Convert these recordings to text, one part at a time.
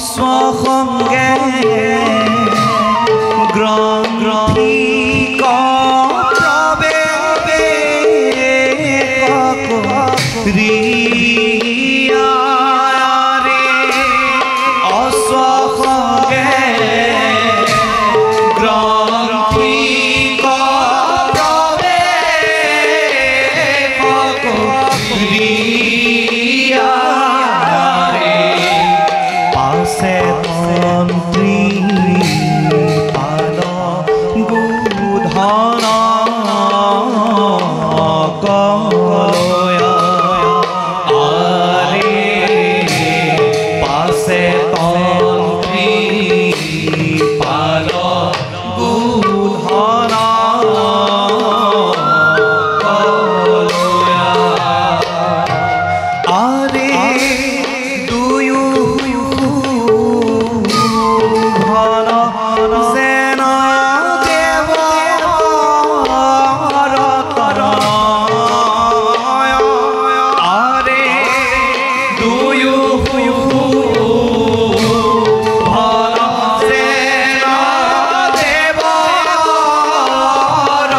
অশ্বসংগে গ্ৰন্থি কবে ৰিয়াৰে অশ্বসংগে গ্ৰন্থি কবে ৰিয়াৰে পাছে মন্ত্ৰী পাল গোধন কলয়া আৰে পাছে মন্ত্ৰী পাল গোধন কলয়া আৰে দুয়ো ঘন সেন দেৱ ৰতন আৰে দুয়ো ঘন সেন দেৱ ৰতন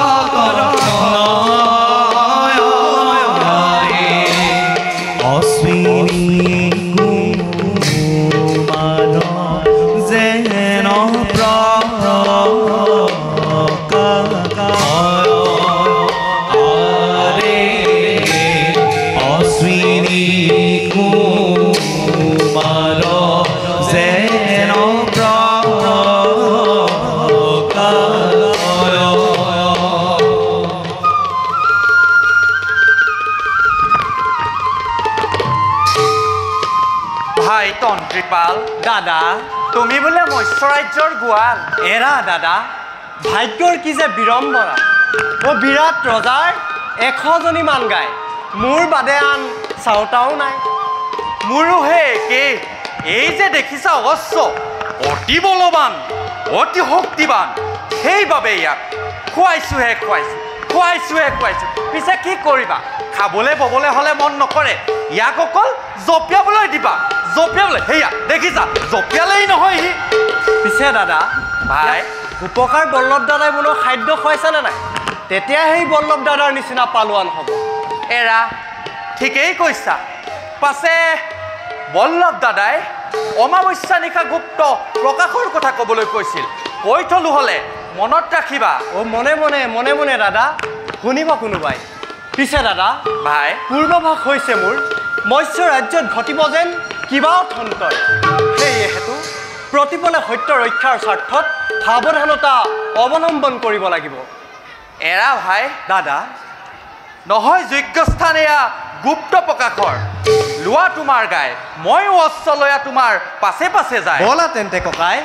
আৰে অশ্বিনী কুমাৰ যেন আৰে অশ্বিনী কুমাৰ যেন ভাই তন্ত্ৰীপাল দাদা তুমি বোলে মৎস্য ৰাজ্যৰ গোৱাল এৰা দাদা ভাগ্যৰ কি যে বিড়ম্বনা ও বিৰাট ৰজাৰ 100জনী মান গাই মোৰ বাদে আন চাওতাও নাই মোৰো হে একেই এই যে দেখিছা অশ্ব অতি বলৱান অতি শক্তিবান সেইবাবে ইয়াক খুৱাইছোহে খুৱাইছো পিছে কি কৰিবা খাবলৈ ববলৈ হ'লে মন নকৰে ইয়াক অকল জপিয়াবলৈ দিবা জপিয়াবলৈ সেয়া দেখিছা জপিয়ালেই নহয় সি পিছে দাদা ভাই উপকাৰ বল্লভ দাদাই বোলো খাদ্য খুৱাইছেনে নাই তেতিয়া সেই বল্লভ দাদাৰ নিচিনা পালোৱান হ'ব এৰা ঠিকেই কৈছা পাছে বল্লভ দাদাই অমাৱস্যা নিশা গুপ্ত প্ৰকাশৰ কথা ক'বলৈ কৈছিল কৈ থলো হ'লে মনত ৰাখিবা অ মনে মনে দাদা শুনিব কোনোবাই পিছে দাদা ভাই পূৰ্বাভাস হৈছে মোৰ মৎস্য ৰাজ্যত ঘটিব যেন কিবা অথন্তৰ সেয়েহেতু প্ৰতিপলে সত্য ৰক্ষাৰ স্বাৰ্থত সাৱধানতা অৱলম্বন কৰিব লাগিব এৰা ভাই দাদা নহয় যোগ্য স্থান এয়া গুপ্ত প্ৰকাশৰ লোৱা তোমাৰ গাই ময়ো অস্ত্ৰ লয়া তোমাৰ পাছে পাছে যায় বলা তেন্তে ককাই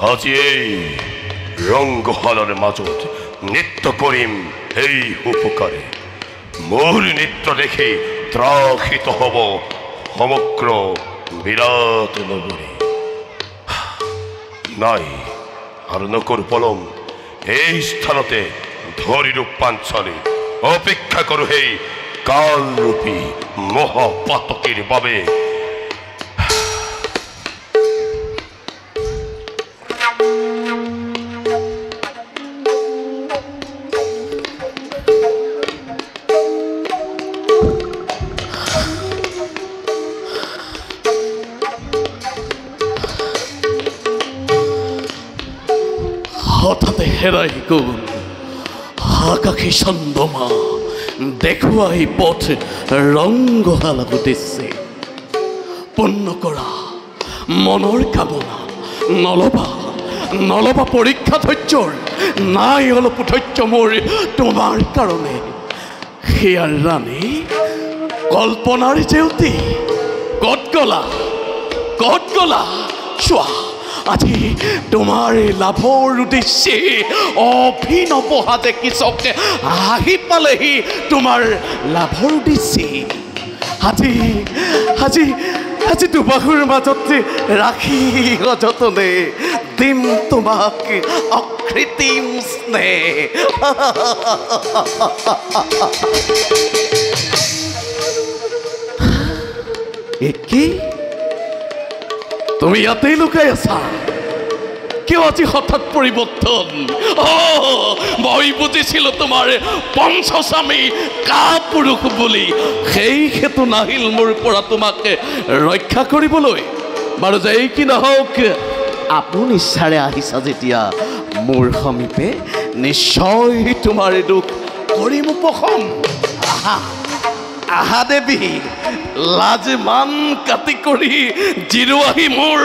আজি এই ৰংগশালৰ মাজত নৃত্য কৰিম এই উপকাৰে মোৰ নৃত্য দেখি ত্ৰাসিত হ'ব সমগ্ৰ বিৰাট নগৰী নাই আৰু নকৰো পলম এই স্থানতে ধৰি ৰূপ পাঞ্চালী অপেক্ষা কৰোঁ সেই কালৰূপী মহাপাতকীৰ বাবে হঠাতে হেৰাই গ'ল আকাশী চন্দ্ৰমা দেখুৱাই পথ ৰংগশালাত উঠিছে পূৰ্ণ কৰা মনৰ কামনা নলবা পৰীক্ষা ধৈৰ্যৰ নাই অলপ ধৈৰ্য মোৰ তোমাৰ কাৰণে সেয়াৰ ৰাণী কল্পনাৰ জেউতি ক'ত গ'লা চোৱা আজি তোমাৰ লাভৰ উদ্দেশ্যে অভিনৱ হাতে কৃষকে আহি পালেহি তোমাৰ লাভৰ উদ্দেশ্যে আজি আজি আজি দুবাহুৰ মাজত ৰাখি সযতনে দিম তোমাক অকৃত্ৰিম স্নেহ। কি তুমি ইয়াতেই লুকাই আছা? কিয় আজি হঠাৎ পৰিৱৰ্তন? মই বুজিছিলো তোমাৰ পঞ্চস্বামী কাপুৰুষ বুলি। সেই হেতু নাহিল মোৰ পৰা তোমাক ৰক্ষা কৰিবলৈ। বাৰু যেই কি নহওক, আপোন ইচ্ছাৰে আহিছা যেতিয়া মোৰ সমীপে, নিশ্চয় তোমাৰ দুখ কৰিম উপশম। আহা দেৱী, লাজ মান কাটি কৰি জিৰোৱাহি মোৰ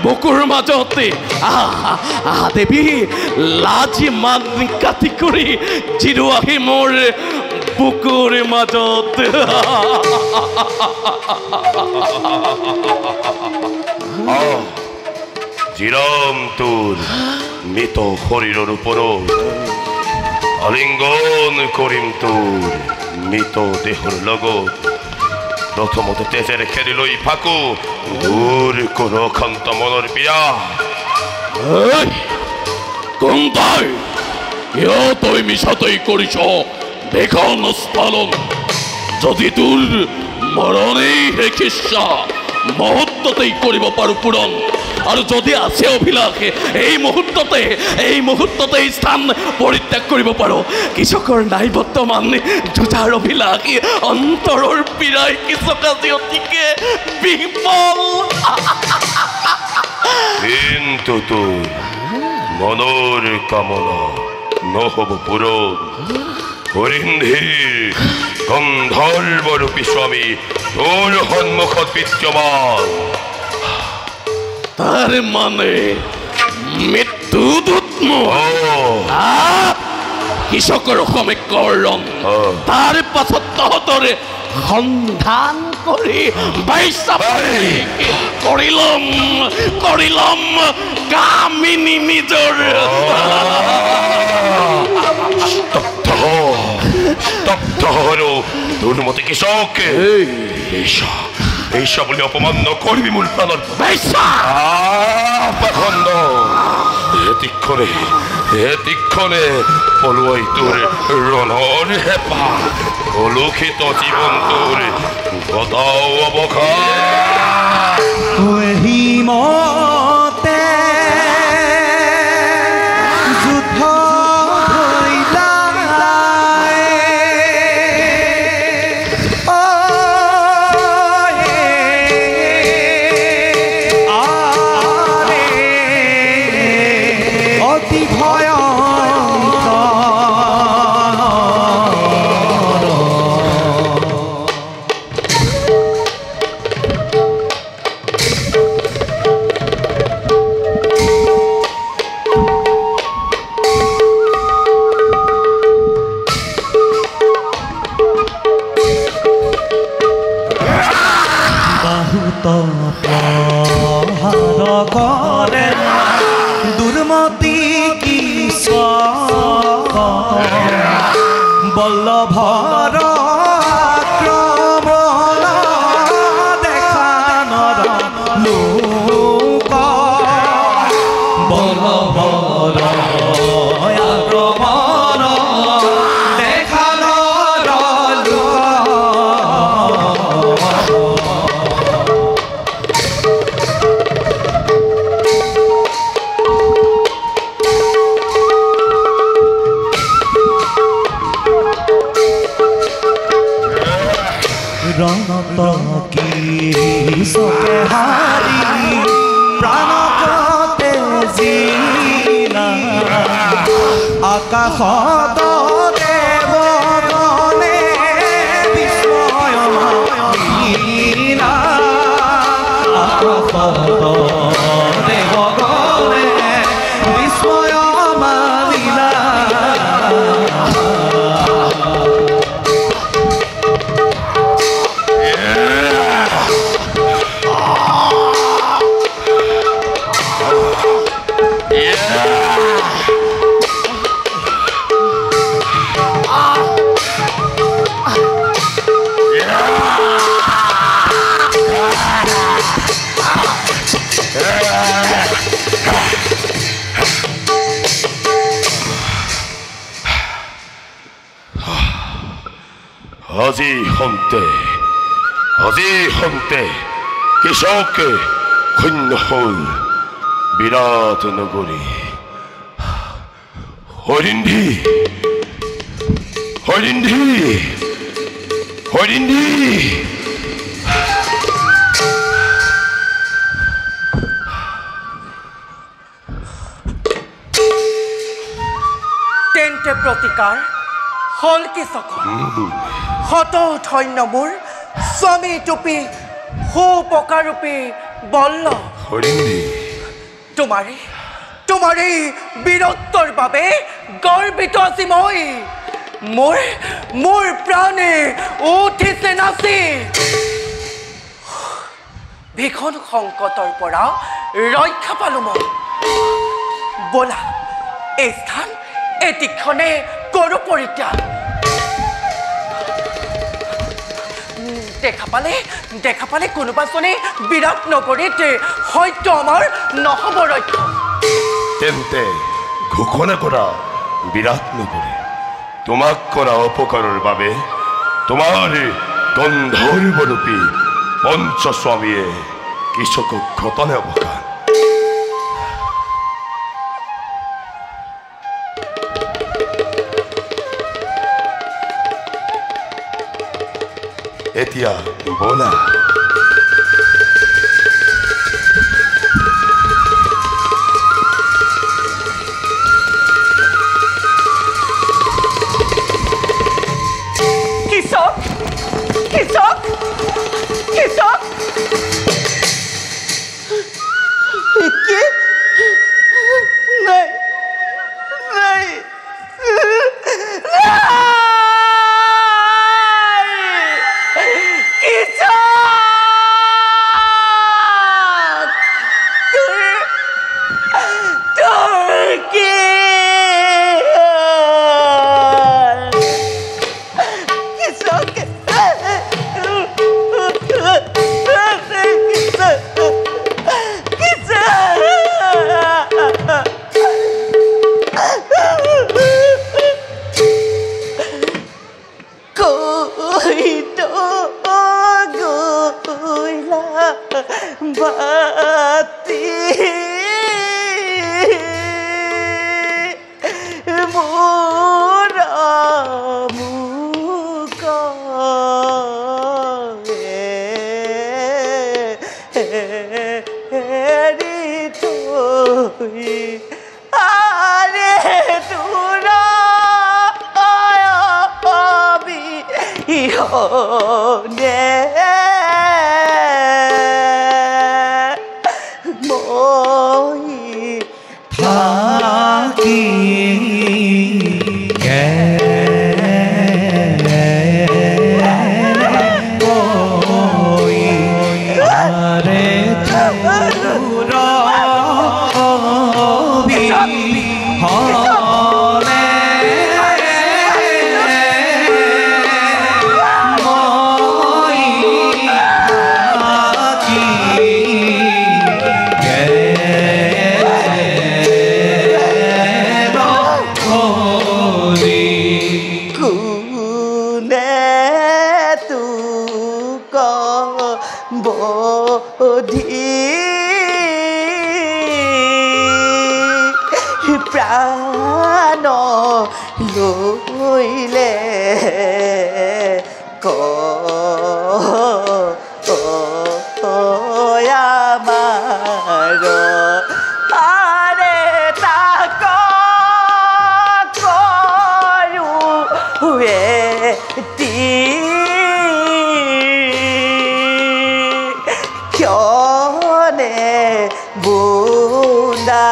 বুকুৰ মাজতে। আহা দেৱী, লাজ মান কাটি কৰি জিৰোৱাহি মোৰ বুকুৰ মাজত। জিৰাম তোৰ মৃত শৰীৰৰ ওপৰত, আলিংগন কৰিম তোৰ মৃত দেহৰ লগত। প্ৰথমতে তেজেৰে খেলি লৈ ফাকো দূৰ কৰ অশান্ত মনৰ পিয়া। কোন তই? কিয় তই মিছাতেই কৰিছ বেখন স্পালন? যদি তোৰ মৰণেই শেষিচ্ছা, মুহূৰ্ততেই কৰিব পাৰো পূৰণ। আৰু যদি আছে অভিলাষ, এই মুহূৰ্ততে স্থান পৰিত্যাগ কৰিব পাৰো। কৃষকৰ নাই বৰ্তমান যুঁজাৰ অভিলাষ, অন্তৰৰ পীড়াই কৃষক আজি অতিকে বিফল। কিন্তু তোৰ মনৰ কামনা নহব পূৰণ। হৰিন্ধীৰ গন্ধৰ্বৰূপী স্বামী তোৰ সন্মুখত বিদ্যমান। তাৰ মানে মৃত্যুদূত কৃষকৰ সমীকৰণ। তাৰ পাছত তহঁতৰে সন্ধান কৰি কৰিলম কামিনী নিজৰ। স্তব্ধ হলো তোৰ মতে কৃষক। এইসব বলে অপমান নকৰবি মূল প্ৰাণৰ পাখন্দ। এতিক্ষণে পলুৱাই তোৰ ৰণৰ হেঁপা, অলুষিত জীৱন তোৰ গদাও অৱসান। হিমতে যুদ্ধ দুর্মতি কি বল্লভর আক্রমণ দেখানর লোক। বল্লভর আক্রমণ দেখানর রণত কিসকে হারি প্রাণকতে জিলা আকাশত দেবগণে বিস্ময় মালিনা। আকাশত দেবগণে বিস্ময় মালিনা। আজি হন্তে কৃষকে শূন্য হল বিৰাট নগৰী হৰিন্ধি তেন্তে প্ৰতিকাৰ হল কি চকৰ শত ধন্য মোৰ স্বামী টুপি সুপকাৰূপী বল্ল তোমাৰে বীৰত্বৰ বাবে গৰ্বিত আছি মই মোৰ প্ৰাণে উঠিছে নাচি ভীষণ সংকটৰ পৰা ৰক্ষা পালো মই বলা এই স্থান এতিক্ষণে কৰো পৰিত্যাগ দেখা পালে কোনোবাজনে বিৰাট নগৰীত হয়তো আমাৰ নহ'ব ৰক্ষা তেন্তে ঘোষণা কৰা বিৰাট নগৰী তোমাক কৰা অপকাৰৰ বাবে তোমাৰ গন্ধৰ্বৰূপী পঞ্চস্বামীয়ে কৃষকক ঘটনে অৱকাশ এতিয়া বলা কৃষক কি নাই প্ৰাণ লইলে আমাৰ আৰে তাক কৰু ক্ষণে বুন্দা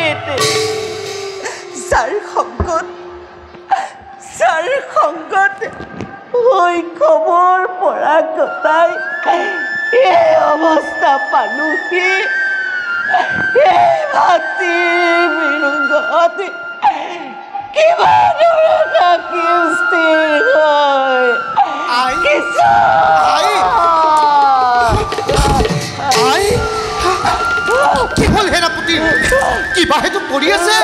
বিপৰীতে যাৰ সংগত শৈশৱৰ পৰা কটাই এই অৱস্থা পালোহি এই ভাতৃৰ বিৰুদ্ধত কিমান থাকিম স্থিৰ হয় কি হ'ল সেনাপতি কিবা হেতু কৰি আছে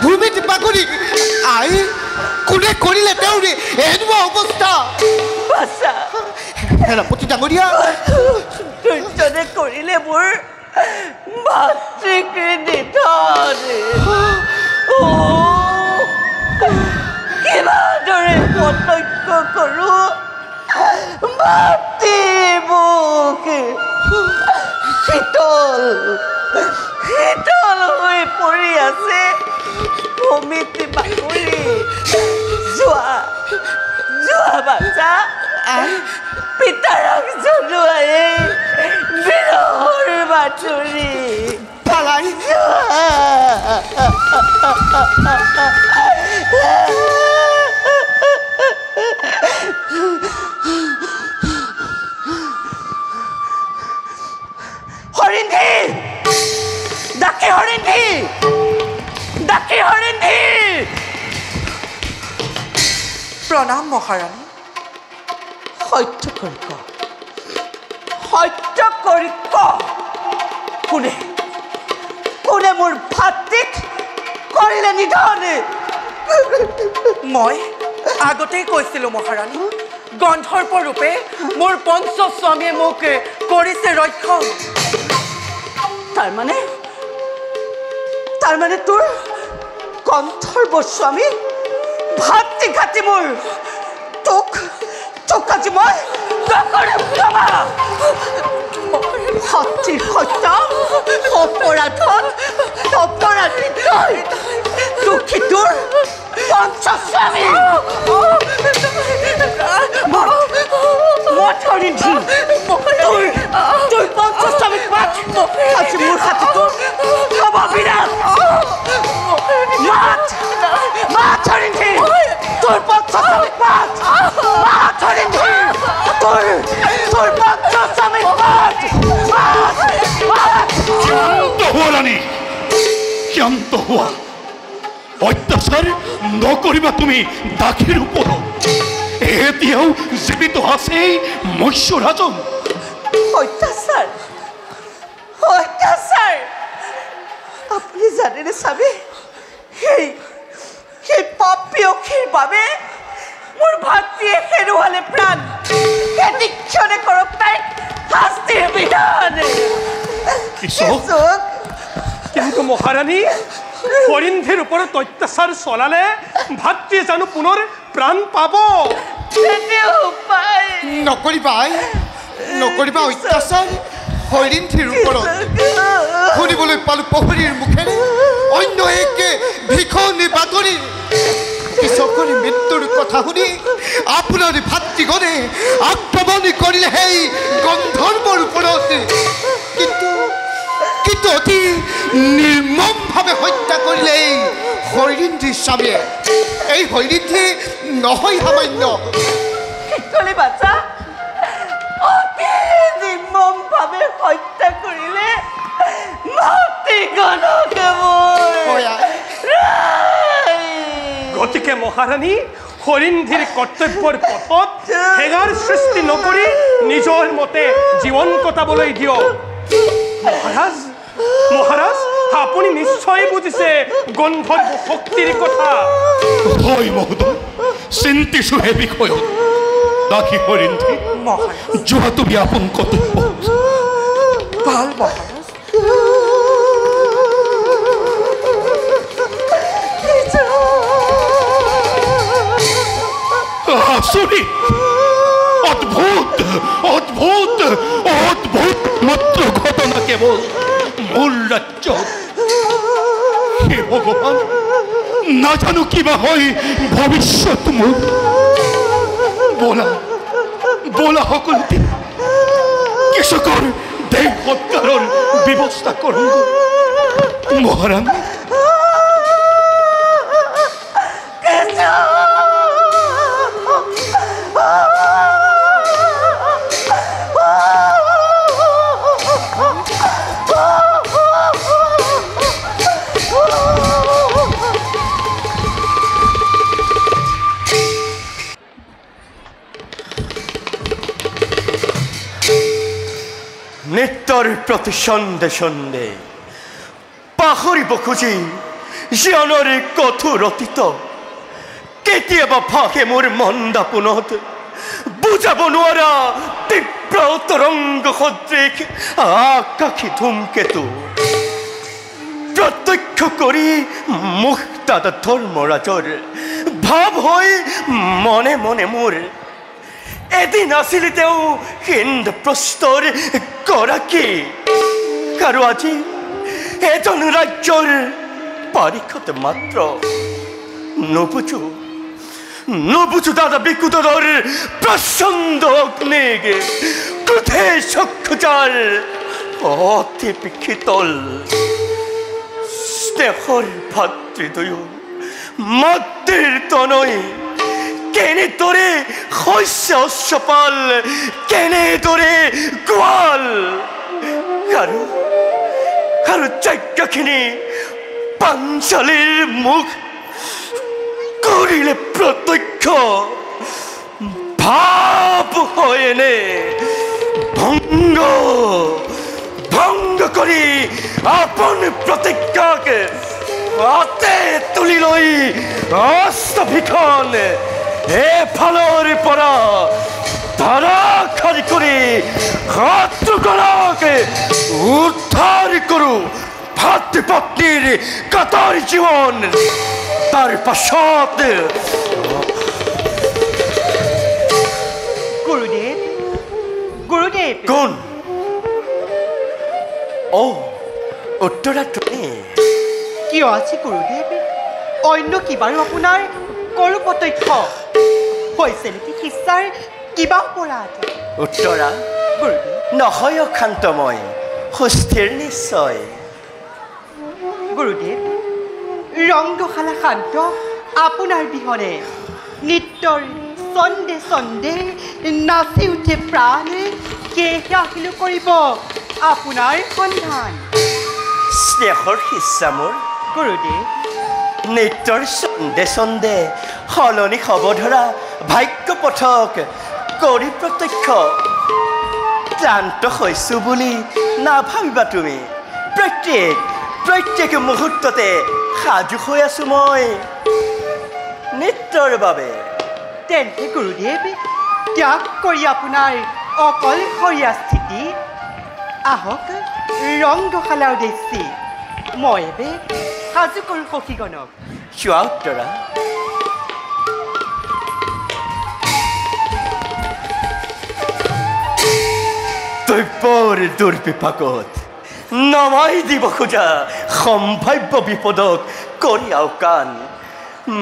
ভূমি টিপা কৰি আই কোনে কৰিলে তেওঁৰে এনেকুৱা অৱস্থা সেনাপতি ডাঙৰীয়া দুৰ্যোধনে কৰিলে মোৰ ভাতৃক নিধন কিমানদৰে প্ৰত্যক্ষ কৰোঁ ভাতৃ মুখ শীতল হৈ পৰি আছে ভূমিত বাগৰি যোৱা বাচ্চা পিতাৰক জনোৱাই বিৰহৰ বাতৰি পালাই হৰিণী ডাকি হৰিণী প্ৰণাম মহাৰাণী সত্য কৰি কোনে মোৰ ভাতৃক কৰিলে নিধন মই আগতেই কৈছিলোঁ মহাৰাণী গন্ধৰ্ব ৰূপে মোৰ পঞ্চস্বামীয়ে মোক কৰিছে ৰক্ষণ তাৰমানে তোৰ গন্ধৰ্ব স্বামী ভাতৃ ঘাটি মোৰ তোক আজি মই ভাতৃৰ হত্যা অপৰাধী দুখী তোৰ পঞ্চস্বামী তোৰ পঞ্চস্বামীক আজি মোৰ হাতী তোৰ হ'ব বিৰাট মাত হৰিণী তোৰ পঞ্চস্বামীক মাত হৰিণী তোৰ পঞ্চস্বামীক শান্ত হোৱা অত্যাচাৰ নকৰিবা তুমি দাসীৰ ওপৰত এতিয়াও জীৱিত আছে মৎস্যৰাজন অত্যাচাৰ আপুনি জানেনে স্বামী সেই পাপীয়সীৰ বাবে মোৰ ভাতৃয়ে হেৰুৱালে প্ৰাণ ক্ষণে কৰক তাইক শাস্তিৰ বিধান কিন্তু মহাৰাণী হৰিণীৰ ওপৰত অত্যাচাৰ চলালে ভাতৃয়ে জানো পুনৰ প্ৰাণ পাব নকৰিবা অত্যাচাৰ হৰিণীৰ ওপৰত শুনিবলৈ পালোঁ প্ৰহৰীৰ মুখেৰে অন্য একে ভীষণ বাতৰি কৃষকৰ মৃত্যুৰ কথা শুনি আপোনাৰ ভাতৃগণে আক্ৰমণ কৰিলে সেই গন্ধৰ্বৰ ওপৰত কিন্তু অতি নিৰ্মমভাৱে হত্যা কৰিলে এই হৰিণীৰ স্বামীয়ে এই হৰিণী নহয় সামান্য বাচ্চা অতি নিৰ্মমভাৱে হত্যা কৰিলে গতিকে মহাৰাণী হৰিণীৰ কৰ্তব্যৰ পথত হেঙাৰ সৃষ্টি নকৰি নিজৰ মতে জীৱন কটাবলৈ দিয়ক মহাৰাজ আপুনি নিশ্চয় বুজিছে গন্ধৰ্ব শক্তিৰ কথা হয় মহোদয় চিন্তিছো হে বিষয়ত দাসী হৰিণী যোৱা তুমি আপোন কৰ্তব্য ভাল মহাৰাজ আচৰিত অদ্ভুত মাত্ৰ ঘটনা কেৱল মোৰ ৰাজ্যত হে ভগৱান নাজানো কিবা হয় ভৱিষ্যত মোৰ বলা সকলোতে কৃষকৰ দেহ সৎকাৰৰ ব্যৱস্থা কৰোঁ মহাৰাণী নৃত্যৰ প্ৰতি সন্দে সন্দে পাহৰিব খুজি জীৱনৰ কঠোৰ অতীত কেতিয়াবা ভাগে মোৰ মন্দাপোনত বুজাব নোৱাৰা তীব্ৰ তৰংগ সদৃশ আকাশী ধূমকেতু প্ৰত্যক্ষ কৰি মুখ দাদা ধৰ্মৰাজৰ ভাৱ হৈ মনে মনে মোৰ এদিন আছিল তেওঁ ইন্দ্ৰপ্ৰস্থৰ গৰাকী আৰু আজি এজন ৰাজ্যৰ পাৰিষদ মাত্ৰ নুবুজো দাদা বিকুটৰ প্ৰচণ্ড অগ্নিক ক্ৰোধে চক্ষুচাৰ অতি শীতল স্নেহৰ ভাতৃদ্বয় মাতৃৰ তনয় কেনেদৰে শস্য অশ্বপাল কেনেদৰে গোৱাল আৰু যজ্ঞখিনি পাঞ্চালীৰ মুখ কৰিলে প্ৰত্যক্ষ ভাৱ হয়নে ভংগ কৰি আপোন প্ৰতিজ্ঞাক হাতে তুলি লৈ অস্তভিখন এফালৰ পৰা ধাৰাসাৰি কৰি শত্ৰুগণক উদ্ধাৰ কৰোঁ ভাতৃ পত্নীৰ কাতৰ জীৱন তাৰ পাছত গুৰুদেৱ কোন উত্তৰা তুমি কিয় আছে গুৰুদেৱ অন্য কিবাৰো আপোনাৰ কৰো প্ৰত্যক্ষ হৈছে নেকি শিষ্যাৰ কিবা অপৰাধ উত্তৰা নহয় অশান্তময় সুস্থিৰ নিশ্চয় গুৰুদেৱ ৰংগশালা শান্ত আপোনাৰ বিহনে নৃত্যৰ চন্দে চন্দে নাচি উঠে প্ৰাণে কেহে আহিলো কৰিব আপোনাৰ সন্ধান স্নেহৰ শিষ্যা মোৰ গুৰুদেৱ নৃত্যৰ চন্দে চন্দে সলনি হ'ব ধৰা ভাগ্য পথক কৰি প্ৰত্যক্ষ ক্লান্ত হৈছোঁ বুলি নাভাবিবা তুমি প্ৰত্যেক মুহূৰ্ততে সাজু হৈ আছোঁ মই নৃত্যৰ বাবে তেন্তে গুৰুদেৱ ত্যাগ কৰি আপোনাৰ অকলশৰীয়া স্থিতি আহক ৰংগশালাৰ উদ্দেশ্যে মই এবে সাজু কৰোঁ সখীগণক চোৱা উত্তৰা তই বৰ দুৰ্বিপাকত নমাই দিব খোজা সম্ভাৱ্য বিপদক কৰি আওকাণ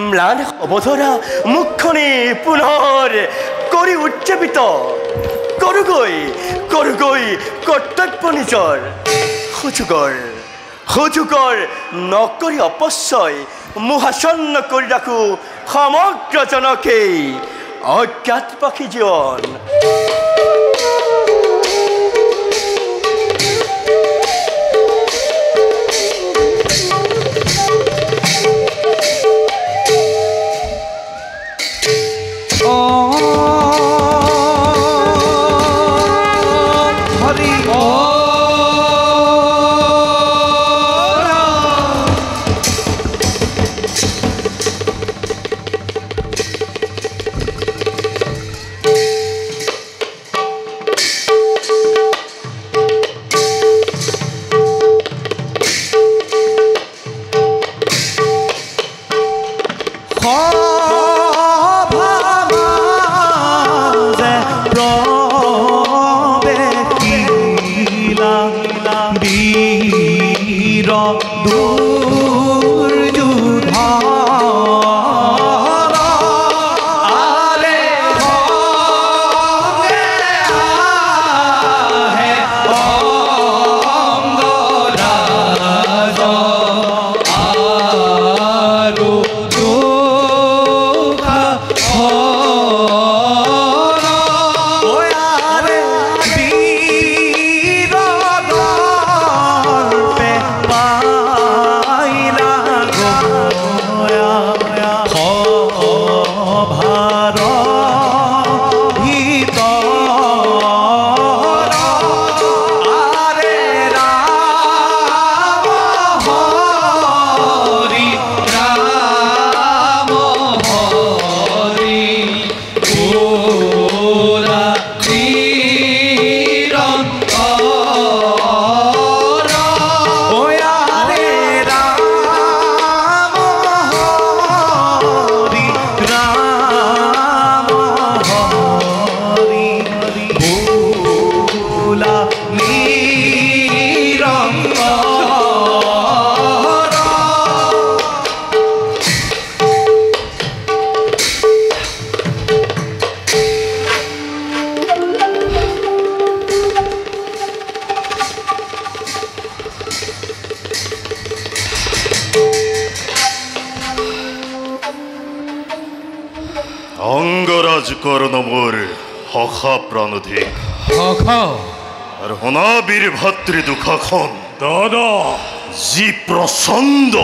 ম্লান হ'ব ধৰা মুখখনি পুনৰ কৰি উজ্জীৱিত কৰোগৈ কৰ্তব্য নিজৰ সুযোগৰ নকৰি অপচয় মোহাচন্ন কৰি ৰাখোঁ সমগ্ৰ জনকেই অজ্ঞাত পাখি জীৱন ভোলা অঙ্গৰাজ কৰণ মোৰ হখা প্ৰাণধিক আৰ হনা বীৰ ভাতৃ দুঃখাখন দাদা জি প্ৰচণ্ড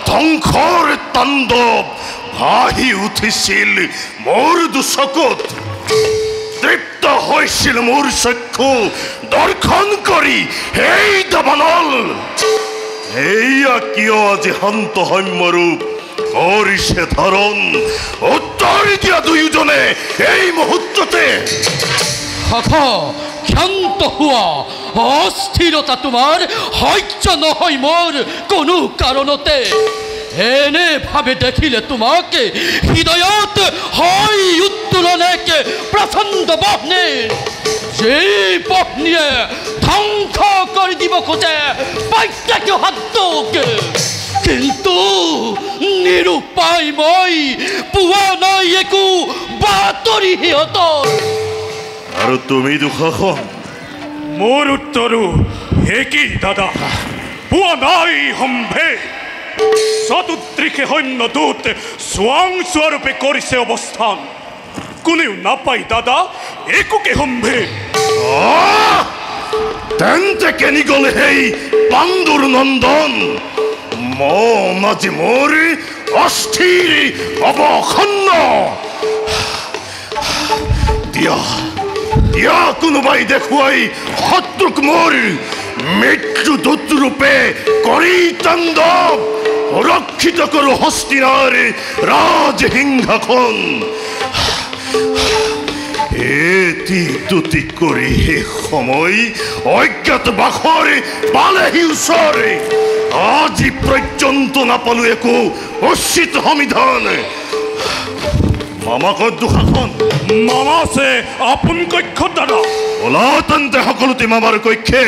ধ্বংসৰ তাণ্ডৱ ভাহি উঠিছিল মোৰ দুচকুত তৃপ্ত হৈছিল মোৰ চক্ষু দৰ্শন কৰি সেই দাবানল এয়া কিয় আজি শান্ত সৌম্যৰূপ কৰিছে ধাৰণ উত্তৰ দিয়া দুয়োজনে এই মুহূৰ্ততে ক্ষান্ত হোৱা অস্থিৰতা তোমাৰ সহ্য নহয় মোৰ কোনো কাৰণতে এনে ভাবে দেখিলে তোমাকে হৃদয়ত হয় উত্তোলন এক প্ৰচণ্ড বহ্নি যে বহ্নিয়ে ধ্বংস কৰি দিব খোজে প্ৰত্যেক হাতক কিন্তু নিৰুপায় মই পোৱা নাই একো বাতৰি সিহঁতৰ আৰু তুমি দুঃশাসন মোৰ উত্তৰো একেই দাদা পোৱা নাই সম্ভে চতুৰ্দিশে সৈন্যদূত স্বৰূপে কৰিছে অৱস্থান কোনেও নাপায় দাদা একোকে সম্ভে তেন্তে কেনি গ'ল সেই পাণ্ডুৰ নন্দন মন আজি মোৰ অস্থিৰ অৱসন্ন দিয়া কোনোবাই দেখুৱাই শত্ৰুক মোৰ মৃত্যুদূত ৰূপে কৰি তাণ্ডৱ সুৰক্ষিত কৰোঁ হস্তিনাৰ ৰাজসিংহাসন এটি দুটি কৰি সময় অজ্ঞাত বাসৰ পালেহি ওচৰে আজি পৰ্যন্ত নাপালো একো উচিত সমিধান মামাক দুঃশাসন মামা আছে আপোন কক্ষত দাদা ওলা তেন্তে সকলোতে মামাৰ কক্ষে